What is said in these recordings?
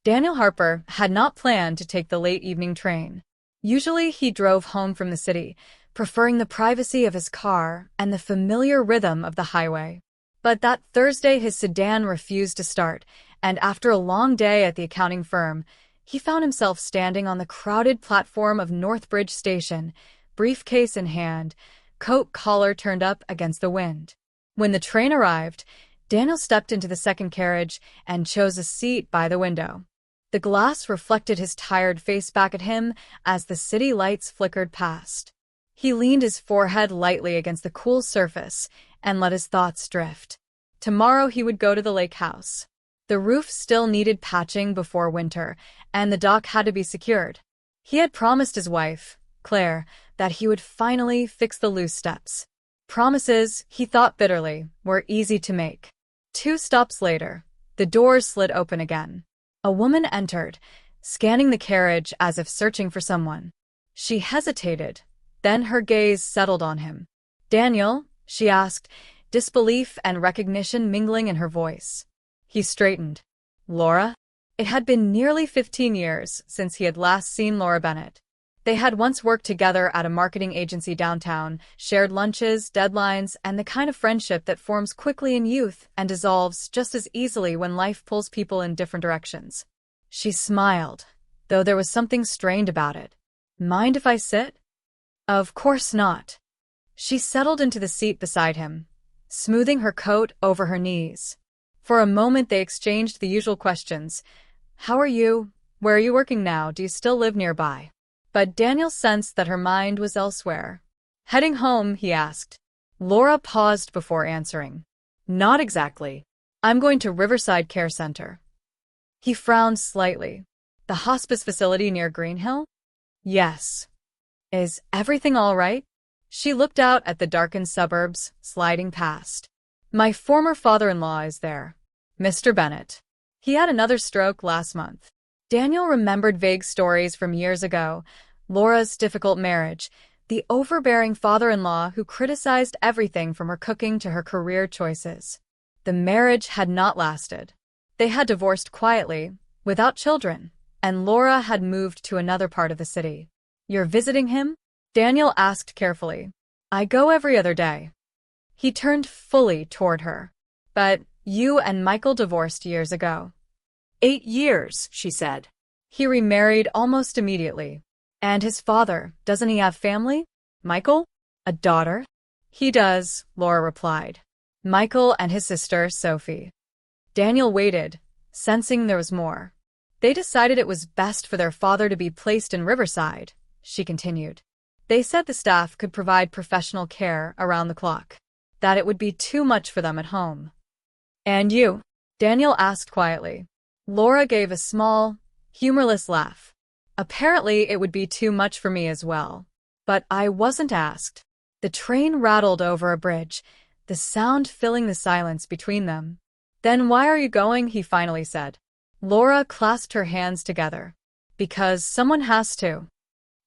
Daniel Harper had not planned to take the late evening train. Usually he drove home from the city, preferring the privacy of his car and the familiar rhythm of the highway. But that Thursday his sedan refused to start, and after a long day at the accounting firm, he found himself standing on the crowded platform of Northbridge Station, briefcase in hand, coat collar turned up against the wind. When the train arrived, Daniel stepped into the second carriage and chose a seat by the window. The glass reflected his tired face back at him as the city lights flickered past. He leaned his forehead lightly against the cool surface and let his thoughts drift. Tomorrow he would go to the lake house. The roof still needed patching before winter, and the dock had to be secured. He had promised his wife, Claire, that he would finally fix the loose steps. Promises, he thought bitterly, were easy to make. 2 stops later, the doors slid open again. A woman entered, scanning the carriage as if searching for someone. She hesitated, then her gaze settled on him. "Daniel?" she asked, disbelief and recognition mingling in her voice. He straightened. "Laura?" It had been nearly 15 years since he had last seen Laura Bennett. They had once worked together at a marketing agency downtown, shared lunches, deadlines, and the kind of friendship that forms quickly in youth and dissolves just as easily when life pulls people in different directions. She smiled, though there was something strained about it. "Mind if I sit?" "Of course not." She settled into the seat beside him, smoothing her coat over her knees. For a moment they exchanged the usual questions. "How are you? Where are you working now? Do you still live nearby?" But Daniel sensed that her mind was elsewhere. "Heading home?" he asked. Laura paused before answering. "Not exactly. I'm going to Riverside Care Center." He frowned slightly. "The hospice facility near Greenhill?" "Yes." "Is everything all right?" She looked out at the darkened suburbs, sliding past. "My former father-in-law is there. Mr. Bennett. He had another stroke last month." Daniel remembered vague stories from years ago. Laura's difficult marriage, the overbearing father-in-law who criticized everything from her cooking to her career choices. The marriage had not lasted. They had divorced quietly, without children, and Laura had moved to another part of the city. "You're visiting him?" Daniel asked carefully. "I go every other day." He turned fully toward her. "But you and Michael divorced years ago." 8 years, she said. He remarried almost immediately. "And his father, doesn't he have family? Michael? A daughter?" "He does," Laura replied. "Michael and his sister, Sophie." Daniel waited, sensing there was more. "They decided it was best for their father to be placed in Riverside," she continued. "They said the staff could provide professional care around the clock, that it would be too much for them at home." "And you?" Daniel asked quietly. Laura gave a small, humorless laugh. "Apparently it would be too much for me as well. But I wasn't asked." The train rattled over a bridge, the sound filling the silence between them. "Then why are you going?" he finally said. Laura clasped her hands together. "Because someone has to."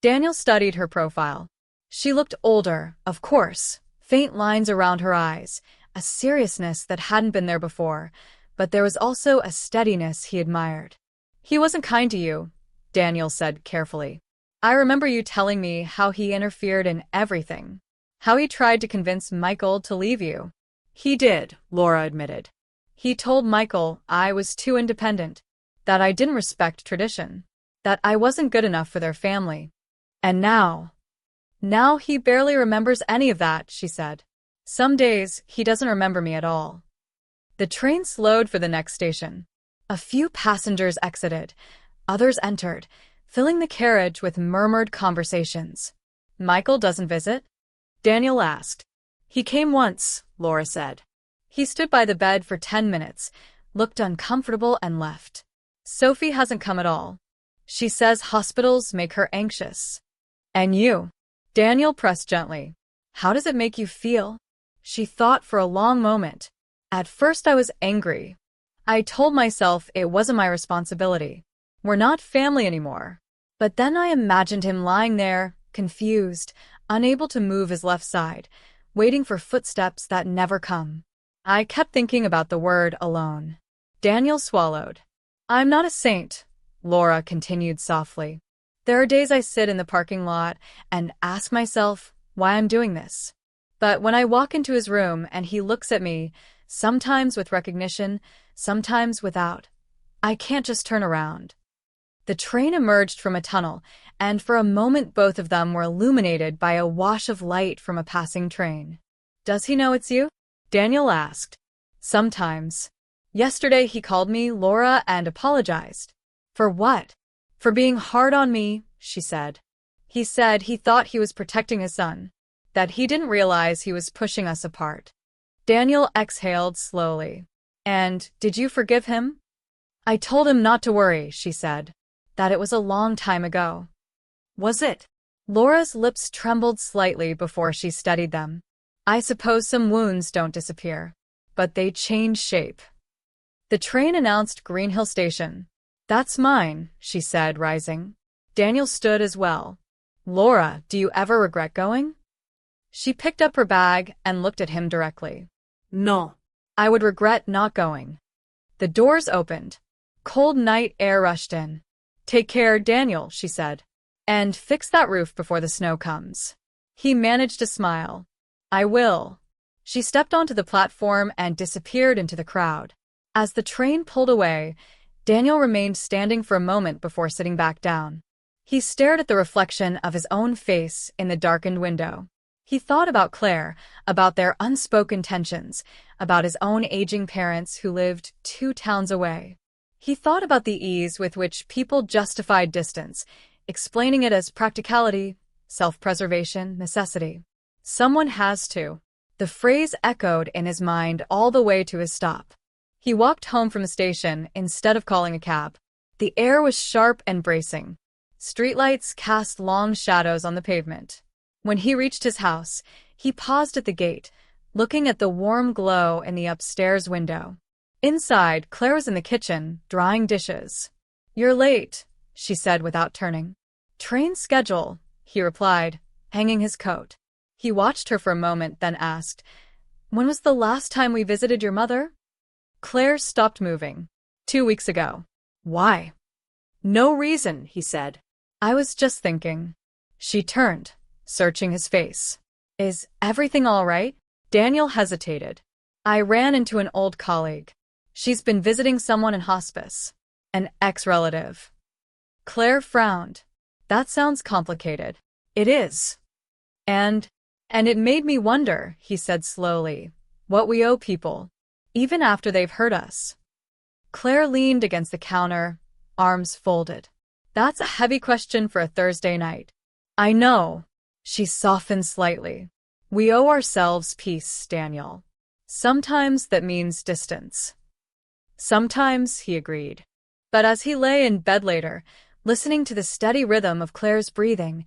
Daniel studied her profile. She looked older, of course, faint lines around her eyes, a seriousness that hadn't been there before, but there was also a steadiness he admired. "He wasn't kind to you," Daniel said carefully. "I remember you telling me how he interfered in everything. How he tried to convince Michael to leave you." "He did," Laura admitted. "He told Michael I was too independent, that I didn't respect tradition, that I wasn't good enough for their family. And now he barely remembers any of that," she said. "Some days he doesn't remember me at all." The train slowed for the next station. A few passengers exited. Others entered, filling the carriage with murmured conversations. "Michael doesn't visit?" Daniel asked. "He came once," Laura said. "He stood by the bed for 10 minutes, looked uncomfortable and left. Sophie hasn't come at all. She says hospitals make her anxious." "And you?" Daniel pressed gently. "How does it make you feel?" She thought for a long moment. "At first I was angry. I told myself it wasn't my responsibility. We're not family anymore." But then I imagined him lying there, confused, unable to move his left side, waiting for footsteps that never come. I kept thinking about the word alone. Daniel swallowed. "I'm not a saint," Laura continued softly. There are days I sit in the parking lot and ask myself why I'm doing this. But when I walk into his room and he looks at me, sometimes with recognition, sometimes without, I can't just turn around. The train emerged from a tunnel, and for a moment both of them were illuminated by a wash of light from a passing train. Does he know it's you? Daniel asked. Sometimes. Yesterday he called me Laura and apologized. For what? For being hard on me, she said. He said he thought he was protecting his son, that he didn't realize he was pushing us apart. Daniel exhaled slowly. And did you forgive him? I told him not to worry, she said, that it was a long time ago. Was it? Laura's lips trembled slightly before she steadied them. I suppose some wounds don't disappear, but they change shape. The train announced Greenhill Station. That's mine, she said, rising. Daniel stood as well. Laura, do you ever regret going? She picked up her bag and looked at him directly. No. I would regret not going. The doors opened. Cold night air rushed in. Take care, Daniel, she said. And fix that roof before the snow comes. He managed a smile. I will. She stepped onto the platform and disappeared into the crowd. As the train pulled away, Daniel remained standing for a moment before sitting back down. He stared at the reflection of his own face in the darkened window. He thought about Claire, about their unspoken tensions, about his own aging parents who lived 2 towns away. He thought about the ease with which people justified distance, explaining it as practicality, self-preservation, necessity. Someone has to. The phrase echoed in his mind all the way to his stop. He walked home from the station instead of calling a cab. The air was sharp and bracing. Streetlights cast long shadows on the pavement. When he reached his house, he paused at the gate, looking at the warm glow in the upstairs window. Inside, Claire was in the kitchen, drying dishes. You're late, she said without turning. Train schedule, he replied, hanging his coat. He watched her for a moment, then asked, When was the last time we visited your mother? Claire stopped moving. 2 weeks ago. Why? No reason, he said. I was just thinking. She turned, searching his face. Is everything all right? Daniel hesitated. I ran into an old colleague. She's been visiting someone in hospice. An ex-relative. Claire frowned. That sounds complicated. It is. And it made me wonder, he said slowly, what we owe people, even after they've hurt us. Claire leaned against the counter, arms folded. That's a heavy question for a Thursday night. I know. She softened slightly. We owe ourselves peace, Daniel. Sometimes that means distance. Sometimes, he agreed. But as he lay in bed later, listening to the steady rhythm of Claire's breathing,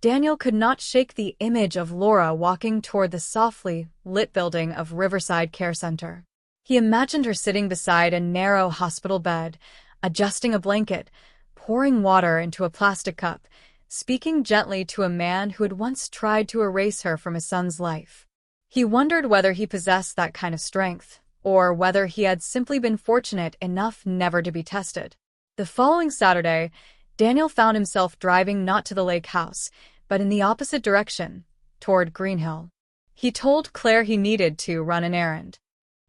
Daniel could not shake the image of Laura walking toward the softly lit building of Riverside Care Center. He imagined her sitting beside a narrow hospital bed, adjusting a blanket, pouring water into a plastic cup, speaking gently to a man who had once tried to erase her from his son's life. He wondered whether he possessed that kind of strength, or whether he had simply been fortunate enough never to be tested. The following Saturday, Daniel found himself driving not to the lake house, but in the opposite direction, toward Greenhill. He told Claire he needed to run an errand.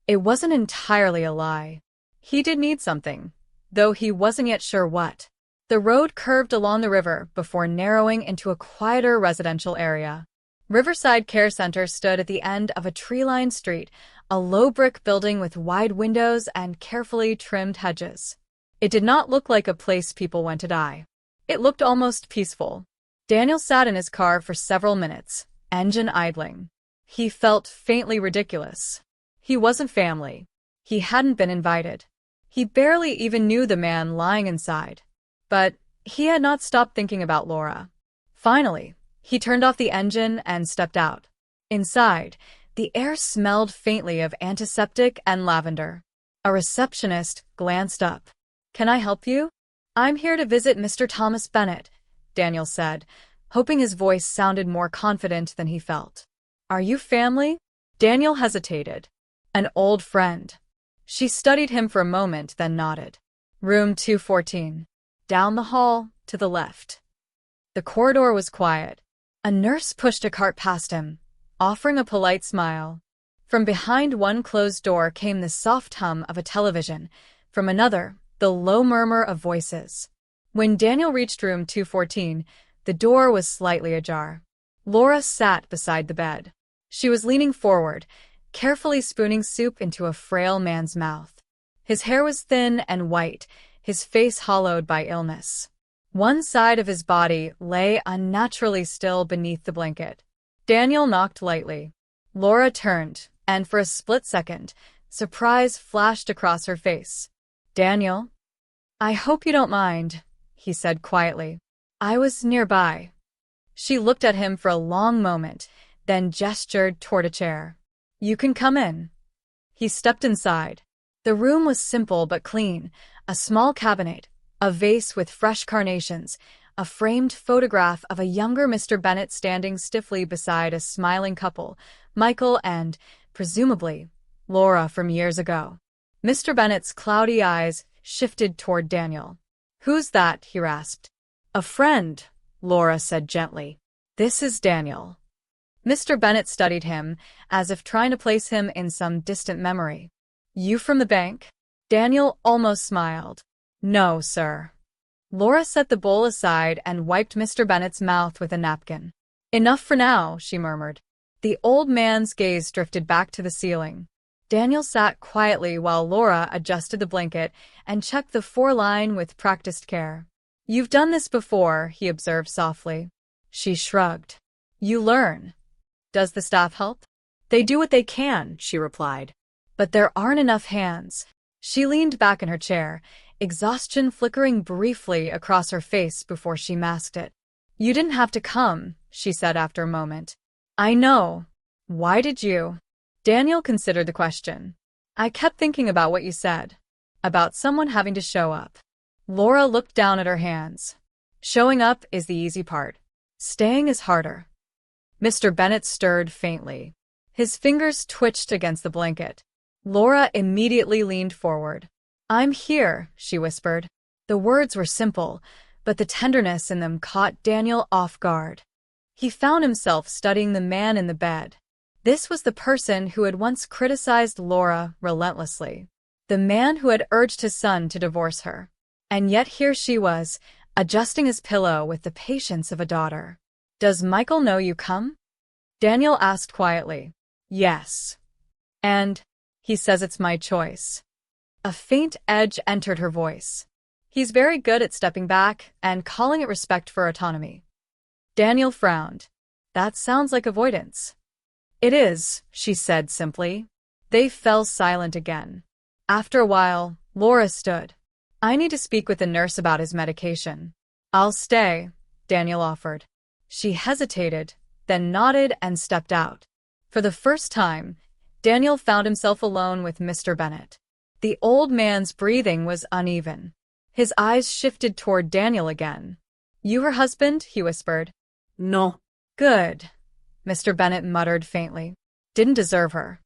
It wasn't entirely a lie. He did need something, though he wasn't yet sure what. The road curved along the river before narrowing into a quieter residential area. Riverside Care Center stood at the end of a tree-lined street, a low brick building with wide windows and carefully trimmed hedges. It did not look like a place people went to die. It looked almost peaceful. Daniel sat in his car for several minutes, engine idling. He felt faintly ridiculous. He wasn't family. He hadn't been invited. He barely even knew the man lying inside. But he had not stopped thinking about Laura. Finally, he turned off the engine and stepped out. Inside, the air smelled faintly of antiseptic and lavender. A receptionist glanced up. Can I help you? I'm here to visit Mr. Thomas Bennett, Daniel said, hoping his voice sounded more confident than he felt. Are you family? Daniel hesitated. An old friend. She studied him for a moment, then nodded. Room 214. down the hall, to the left. The corridor was quiet. A nurse pushed a cart past him, offering a polite smile. From behind one closed door came the soft hum of a television. From another, the low murmur of voices. When Daniel reached room 214, the door was slightly ajar. Laura sat beside the bed. She was leaning forward, carefully spooning soup into a frail man's mouth. His hair was thin and white, his face hollowed by illness. One side of his body lay unnaturally still beneath the blanket. Daniel knocked lightly. Laura turned, and for a split second, surprise flashed across her face. "Daniel? I hope you don't mind," he said quietly. "I was nearby." She looked at him for a long moment, then gestured toward a chair. "You can come in." He stepped inside. The room was simple but clean, a small cabinet, a vase with fresh carnations, a framed photograph of a younger Mr. Bennet standing stiffly beside a smiling couple, Michael and, presumably, Laura from years ago. Mr. Bennet's cloudy eyes shifted toward Daniel. "Who's that?" he rasped. "A friend," Laura said gently. "This is Daniel." Mr. Bennet studied him, as if trying to place him in some distant memory. "You from the bank?" Daniel almost smiled. "No, sir." Laura set the bowl aside and wiped Mr. Bennet's mouth with a napkin. "Enough for now," she murmured. The old man's gaze drifted back to the ceiling. Daniel sat quietly while Laura adjusted the blanket and checked the foreline with practiced care. "You've done this before," he observed softly. She shrugged. "You learn." "Does the staff help?" "They do what they can," she replied. "But there aren't enough hands." She leaned back in her chair, exhaustion flickering briefly across her face before she masked it. "You didn't have to come," she said after a moment. "I know. Why did you?" Daniel considered the question. "I kept thinking about what you said. About someone having to show up." Laura looked down at her hands. "Showing up is the easy part. Staying is harder." Mr. Bennet stirred faintly. His fingers twitched against the blanket. Laura immediately leaned forward. "I'm here," she whispered. The words were simple, but the tenderness in them caught Daniel off guard. He found himself studying the man in the bed. This was the person who had once criticized Laura relentlessly. The man who had urged his son to divorce her. And yet here she was, adjusting his pillow with the patience of a daughter. "Does Michael know you come?" Daniel asked quietly. "Yes." "And he says it's my choice." A faint edge entered her voice. "He's very good at stepping back and calling it respect for autonomy." Daniel frowned. "That sounds like avoidance." "It is," she said simply. They fell silent again. After a while, Laura stood. "I need to speak with the nurse about his medication." "I'll stay," Daniel offered. She hesitated, then nodded and stepped out. For the first time, Daniel found himself alone with Mr. Bennet. The old man's breathing was uneven. His eyes shifted toward Daniel again. "You her husband?" he whispered. "No." "Good," Mr. Bennet muttered faintly. "Didn't deserve her."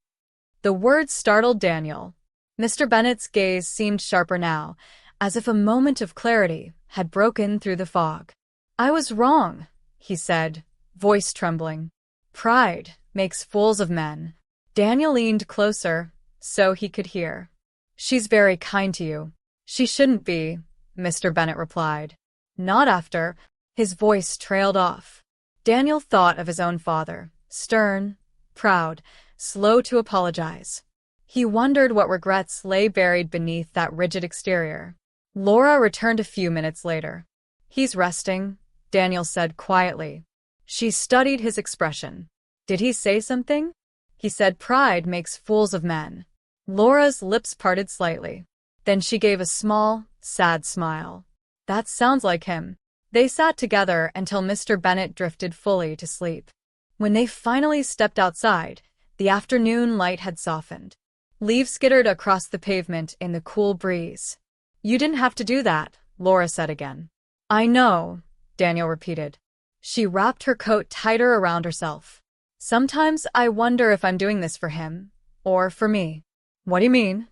The words startled Daniel. Mr. Bennet's gaze seemed sharper now, as if a moment of clarity had broken through the fog. "I was wrong," he said, voice trembling. "Pride makes fools of men." Daniel leaned closer, so he could hear. "She's very kind to you." "She shouldn't be," Mr. Bennet replied. "Not after." His voice trailed off. Daniel thought of his own father, stern, proud, slow to apologize. He wondered what regrets lay buried beneath that rigid exterior. Laura returned a few minutes later. "He's resting," Daniel said quietly. She studied his expression. "Did he say something?" "He said pride makes fools of men." Laura's lips parted slightly. Then she gave a small, sad smile. "That sounds like him." They sat together until Mr. Bennet drifted fully to sleep. When they finally stepped outside, the afternoon light had softened. Leaves skittered across the pavement in the cool breeze. "You didn't have to do that," Laura said again. "I know," Daniel repeated. She wrapped her coat tighter around herself. "Sometimes I wonder if I'm doing this for him, or for me." "What do you mean?"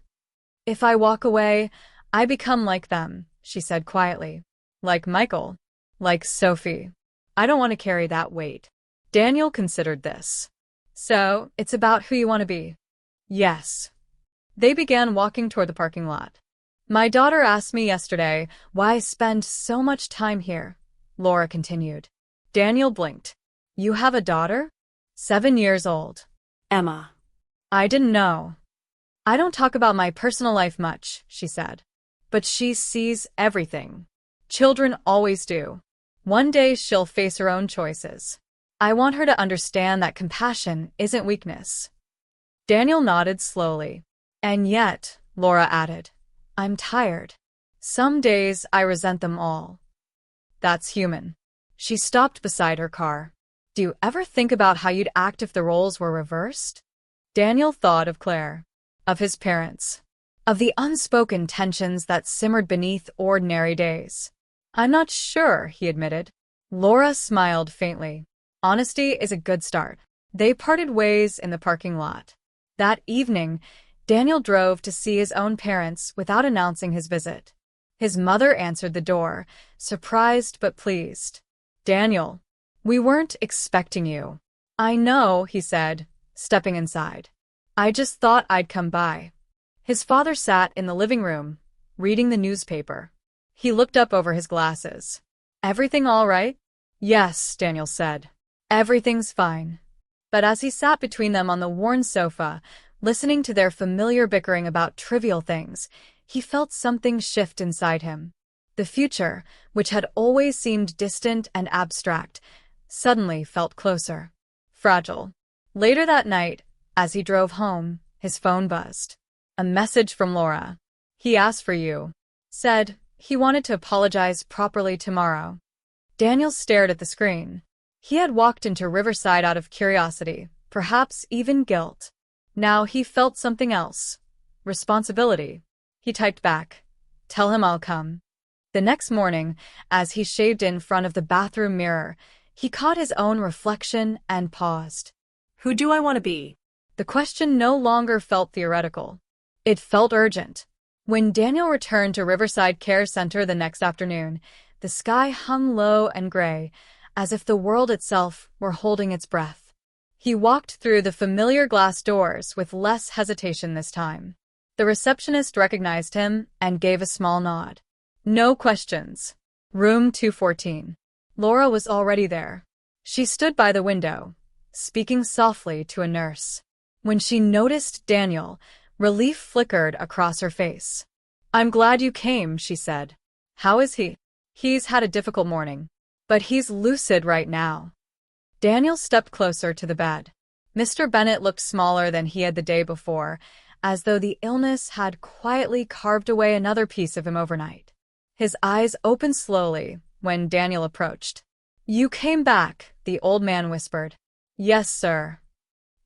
"If I walk away, I become like them," she said quietly. Like Michael. Like Sophie. I don't want to carry that weight. Daniel considered this. So, it's about who you want to be. Yes. They began walking toward the parking lot. My daughter asked me yesterday why I spend so much time here, Laura continued. Daniel blinked. You have a daughter? 7 years old. Emma. I didn't know. I don't talk about my personal life much, she said. But she sees everything. Children always do. One day she'll face her own choices. I want her to understand that compassion isn't weakness. Daniel nodded slowly. And yet, Laura added, I'm tired. Some days I resent them all. That's human. She stopped beside her car. Do you ever think about how you'd act if the roles were reversed? Daniel thought of Claire, of his parents, of the unspoken tensions that simmered beneath ordinary days. I'm not sure, he admitted. Laura smiled faintly. Honesty is a good start. They parted ways in the parking lot. That evening, Daniel drove to see his own parents without announcing his visit. His mother answered the door, surprised but pleased. Daniel, we weren't expecting you. I know, he said, stepping inside. I just thought I'd come by. His father sat in the living room, reading the newspaper. He looked up over his glasses. Everything all right? Yes, Daniel said. Everything's fine. But as he sat between them on the worn sofa, listening to their familiar bickering about trivial things, he felt something shift inside him. The future, which had always seemed distant and abstract, suddenly felt closer. Fragile. Later that night, as he drove home, his phone buzzed. A message from Laura. He asked for you. Said he wanted to apologize properly tomorrow. Daniel stared at the screen. He had walked into Riverside out of curiosity, perhaps even guilt. Now he felt something else. Responsibility. He typed back. Tell him I'll come. The next morning, as he shaved in front of the bathroom mirror, he caught his own reflection and paused. Who do I want to be? The question no longer felt theoretical. It felt urgent. When Daniel returned to Riverside Care Center the next afternoon, the sky hung low and gray, as if the world itself were holding its breath. He walked through the familiar glass doors with less hesitation this time. The receptionist recognized him and gave a small nod. No questions. Room 214. Laura was already there. She stood by the window, speaking softly to a nurse. When she noticed Daniel, relief flickered across her face. I'm glad you came, she said. How is he? He's had a difficult morning, but he's lucid right now. Daniel stepped closer to the bed. Mr. Bennett looked smaller than he had the day before, as though the illness had quietly carved away another piece of him overnight. His eyes opened slowly when Daniel approached. You came back, the old man whispered. Yes, sir.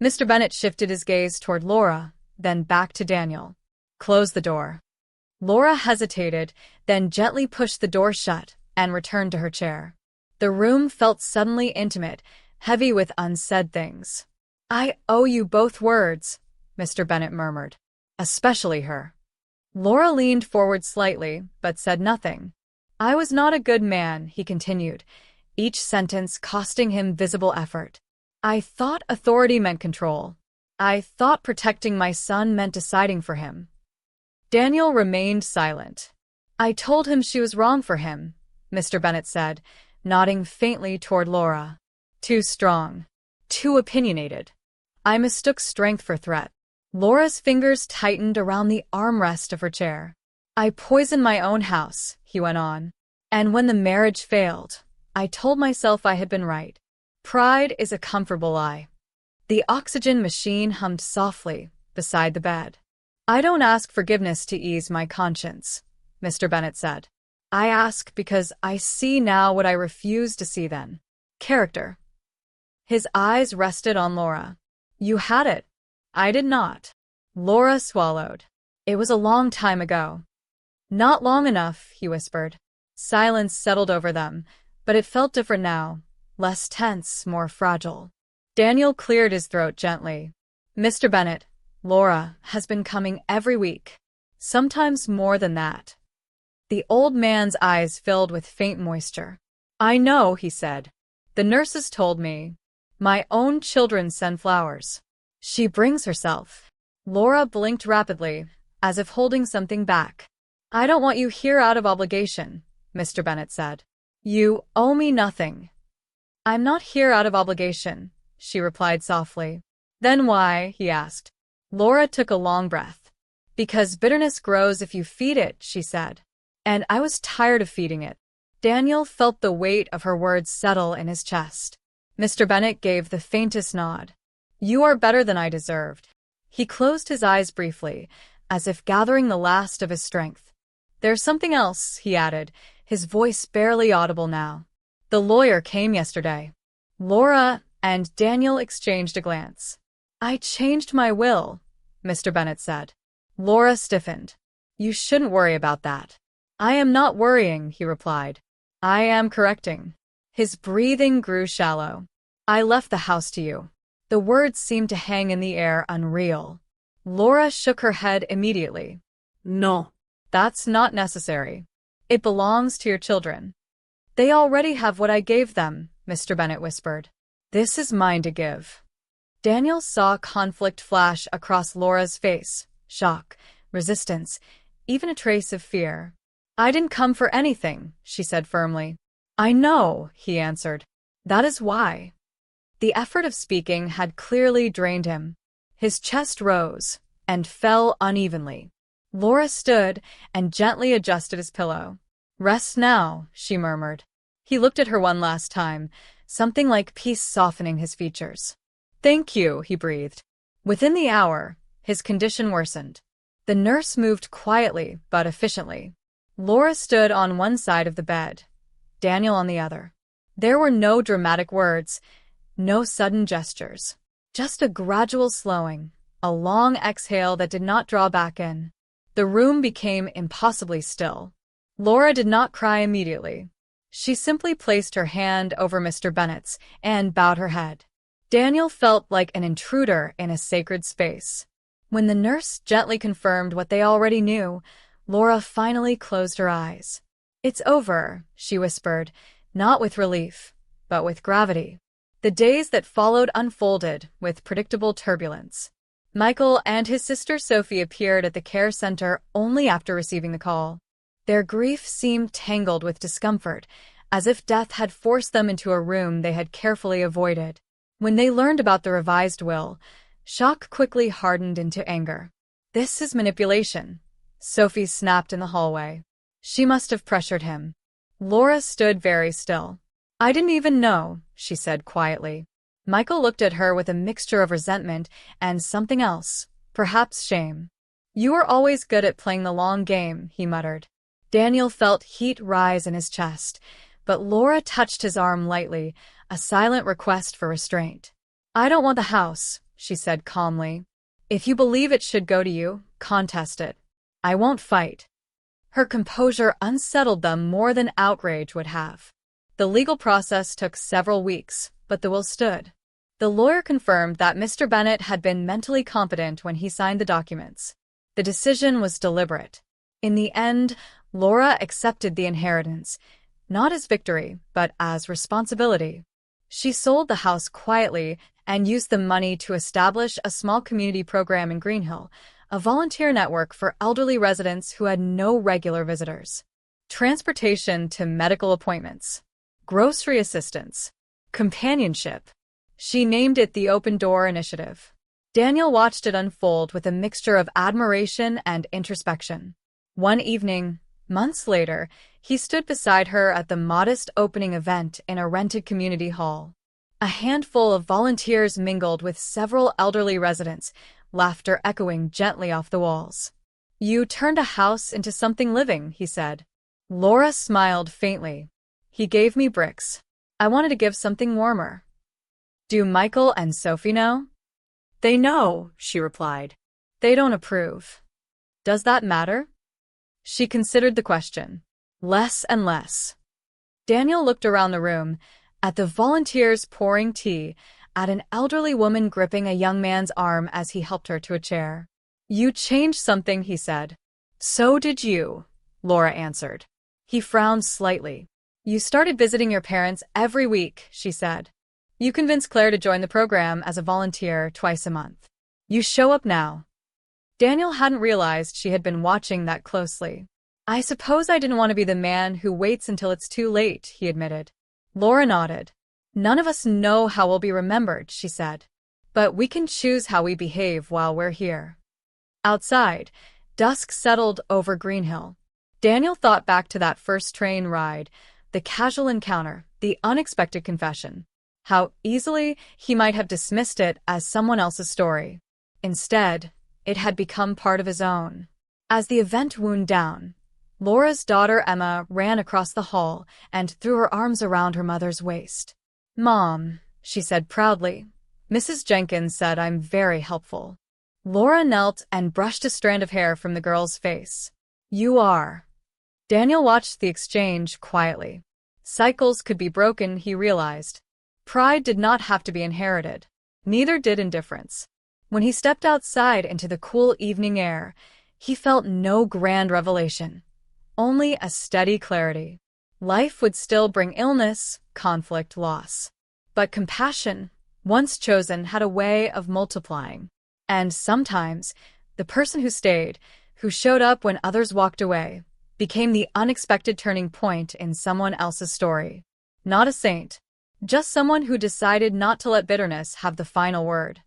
Mr. Bennett shifted his gaze toward Laura, then back to Daniel. Close the door. Laura hesitated, then gently pushed the door shut and returned to her chair. The room felt suddenly intimate, heavy with unsaid things. I owe you both words, Mr. Bennett murmured. Especially her. Laura leaned forward slightly, but said nothing. I was not a good man, he continued, each sentence costing him visible effort. I thought authority meant control. I thought protecting my son meant deciding for him. Daniel remained silent. I told him she was wrong for him, Mr. Bennett said, nodding faintly toward Laura. Too strong. Too opinionated. I mistook strength for threat. Laura's fingers tightened around the armrest of her chair. I poisoned my own house, he went on. And when the marriage failed, I told myself I had been right. Pride is a comfortable lie. The oxygen machine hummed softly beside the bed. I don't ask forgiveness to ease my conscience, Mr. Bennett said. I ask because I see now what I refused to see then. Character. His eyes rested on Laura. You had it. I did not. Laura swallowed. It was a long time ago. Not long enough, he whispered. Silence settled over them, but it felt different now, less tense, more fragile. Daniel cleared his throat gently. Mr. Bennett, Laura has been coming every week, sometimes more than that. The old man's eyes filled with faint moisture. I know, he said. The nurses told me. My own children send flowers. She brings herself. Laura blinked rapidly, as if holding something back. I don't want you here out of obligation, Mr. Bennet said. You owe me nothing. I'm not here out of obligation, she replied softly. Then why? He asked. Laura took a long breath. Because bitterness grows if you feed it, she said. And I was tired of feeding it. Daniel felt the weight of her words settle in his chest. Mr. Bennet gave the faintest nod. You are better than I deserved. He closed his eyes briefly, as if gathering the last of his strength. There's something else, he added, his voice barely audible now. The lawyer came yesterday. Laura and Daniel exchanged a glance. I changed my will, Mr. Bennet said. Laura stiffened. You shouldn't worry about that. I am not worrying, he replied. I am correcting. His breathing grew shallow. I left the house to you. The words seemed to hang in the air, unreal. Laura shook her head immediately. No. That's not necessary. It belongs to your children. They already have what I gave them, Mr. Bennet whispered. This is mine to give. Daniel saw conflict flash across Laura's face, shock, resistance, even a trace of fear. I didn't come for anything, she said firmly. I know, he answered. That is why. The effort of speaking had clearly drained him. His chest rose and fell unevenly. Laura stood and gently adjusted his pillow. Rest now, she murmured. He looked at her one last time, something like peace softening his features. Thank you, he breathed. Within the hour, his condition worsened. The nurse moved quietly but efficiently. Laura stood on one side of the bed, Daniel on the other. There were no dramatic words, no sudden gestures. Just a gradual slowing, a long exhale that did not draw back in. The room became impossibly still. Laura did not cry immediately. She simply placed her hand over Mr. Bennet's and bowed her head. Daniel felt like an intruder in a sacred space. When the nurse gently confirmed what they already knew, Laura finally closed her eyes. It's over, she whispered, not with relief, but with gravity. The days that followed unfolded with predictable turbulence. Michael and his sister Sophie appeared at the care center only after receiving the call. Their grief seemed tangled with discomfort, as if death had forced them into a room they had carefully avoided. When they learned about the revised will, shock quickly hardened into anger. This is manipulation, Sophie snapped in the hallway. She must have pressured him. Laura stood very still. I didn't even know, she said quietly. Michael looked at her with a mixture of resentment and something else, perhaps shame. You are always good at playing the long game, he muttered. Daniel felt heat rise in his chest, but Laura touched his arm lightly, a silent request for restraint. I don't want the house, she said calmly. If you believe it should go to you, contest it. I won't fight. Her composure unsettled them more than outrage would have. The legal process took several weeks, but the will stood. The lawyer confirmed that Mr. Bennet had been mentally competent when he signed the documents. The decision was deliberate. In the end, Laura accepted the inheritance, not as victory, but as responsibility. She sold the house quietly and used the money to establish a small community program in Greenhill, a volunteer network for elderly residents who had no regular visitors. Transportation to medical appointments, grocery assistance, companionship. She named it the Open Door Initiative. Daniel watched it unfold with a mixture of admiration and introspection. One evening, months later, he stood beside her at the modest opening event in a rented community hall. A handful of volunteers mingled with several elderly residents, laughter echoing gently off the walls. You turned a house into something living, he said. Laura smiled faintly. He gave me bricks. I wanted to give something warmer. Do Michael and Sophie know? They know, she replied. They don't approve. Does that matter? She considered the question. Less and less. Daniel looked around the room, at the volunteers pouring tea, at an elderly woman gripping a young man's arm as he helped her to a chair. You changed something, he said. So did you, Laura answered. He frowned slightly. You started visiting your parents every week, she said. You convinced Claire to join the program as a volunteer twice a month. You show up now. Daniel hadn't realized she had been watching that closely. I suppose I didn't want to be the man who waits until it's too late, he admitted. Laura nodded. None of us know how we'll be remembered, she said. But we can choose how we behave while we're here. Outside, dusk settled over Greenhill. Daniel thought back to that first train ride, the casual encounter, the unexpected confession. How easily he might have dismissed it as someone else's story. Instead, it had become part of his own. As the event wound down, Laura's daughter Emma ran across the hall and threw her arms around her mother's waist. Mom, she said proudly. Mrs. Jenkins said I'm very helpful. Laura knelt and brushed a strand of hair from the girl's face. You are. Daniel watched the exchange quietly. Cycles could be broken, he realized. Pride did not have to be inherited. Neither did indifference. When he stepped outside into the cool evening air, he felt no grand revelation. Only a steady clarity. Life would still bring illness, conflict, loss. But compassion, once chosen, had a way of multiplying. And sometimes, the person who stayed, who showed up when others walked away, became the unexpected turning point in someone else's story. Not a saint, just someone who decided not to let bitterness have the final word.